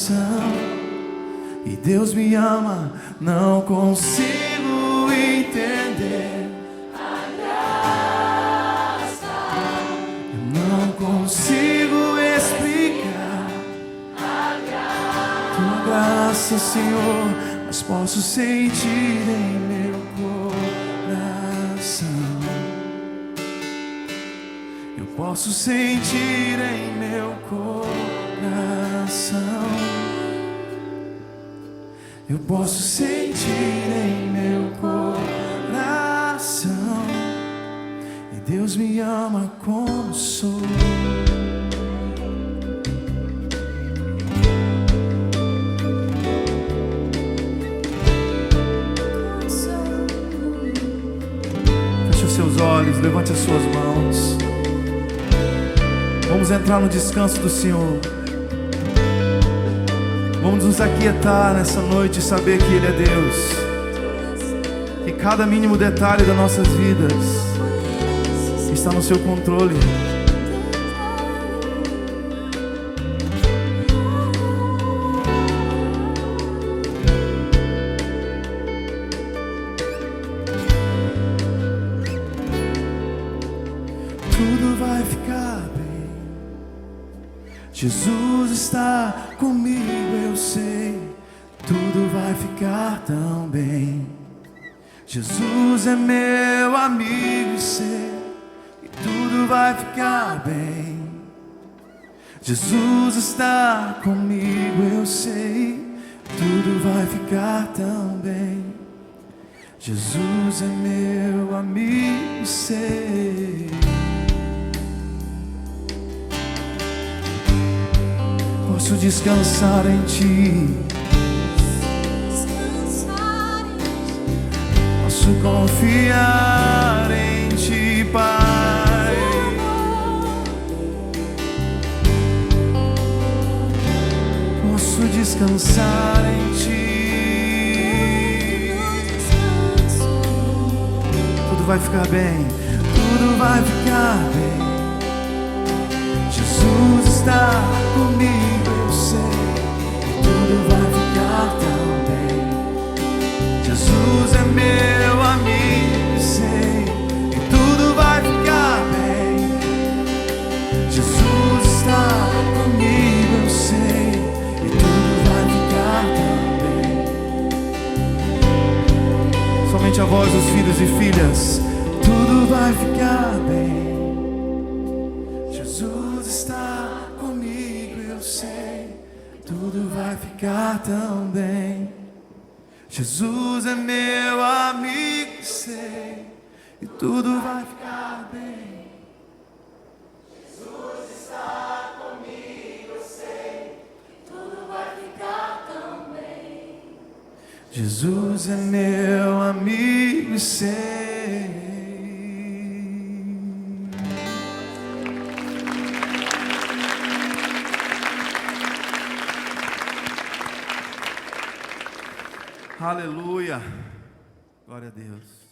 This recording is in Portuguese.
coração. E Deus me ama, não consigo entender a graça. Eu não consigo explicar a graça. Tua graça, Senhor, mas posso sentir em meu coração. Eu posso sentir em meu coração. Eu posso sentir em meu coração. E Deus me ama como sou. Feche os seus olhos, levante as suas mãos. Vamos entrar no descanso do Senhor. Vamos nos aquietar nessa noite e saber que Ele é Deus. Que cada mínimo detalhe das nossas vidas está no seu controle. Tudo vai ficar bem. Jesus está comigo, eu sei. Tudo vai ficar tão bem. Jesus é meu amigo, sei. E tudo vai ficar bem. Jesus está comigo, eu sei. Tudo vai ficar tão bem. Jesus é meu amigo, sei. Posso descansar em Ti. Posso confiar em Ti, Pai. Posso descansar em Ti. Tudo vai ficar bem. Tudo vai ficar bem. Jesus está comigo, eu sei. Tudo vai ficar tão bem. Jesus é meu amigo, sei. E tudo vai ficar bem. Jesus está comigo, eu sei. E tudo vai ficar tão bem. Somente a voz dos filhos e filhas. Tudo vai ficar bem. Jesus está comigo, eu sei. Tudo vai ficar tão bem. Jesus é meu amigo, sei. E tudo vai ficar bem. Jesus está comigo, eu sei. Tudo vai ficar tão bem. Jesus é meu amigo, sei. Aleluia, glória a Deus.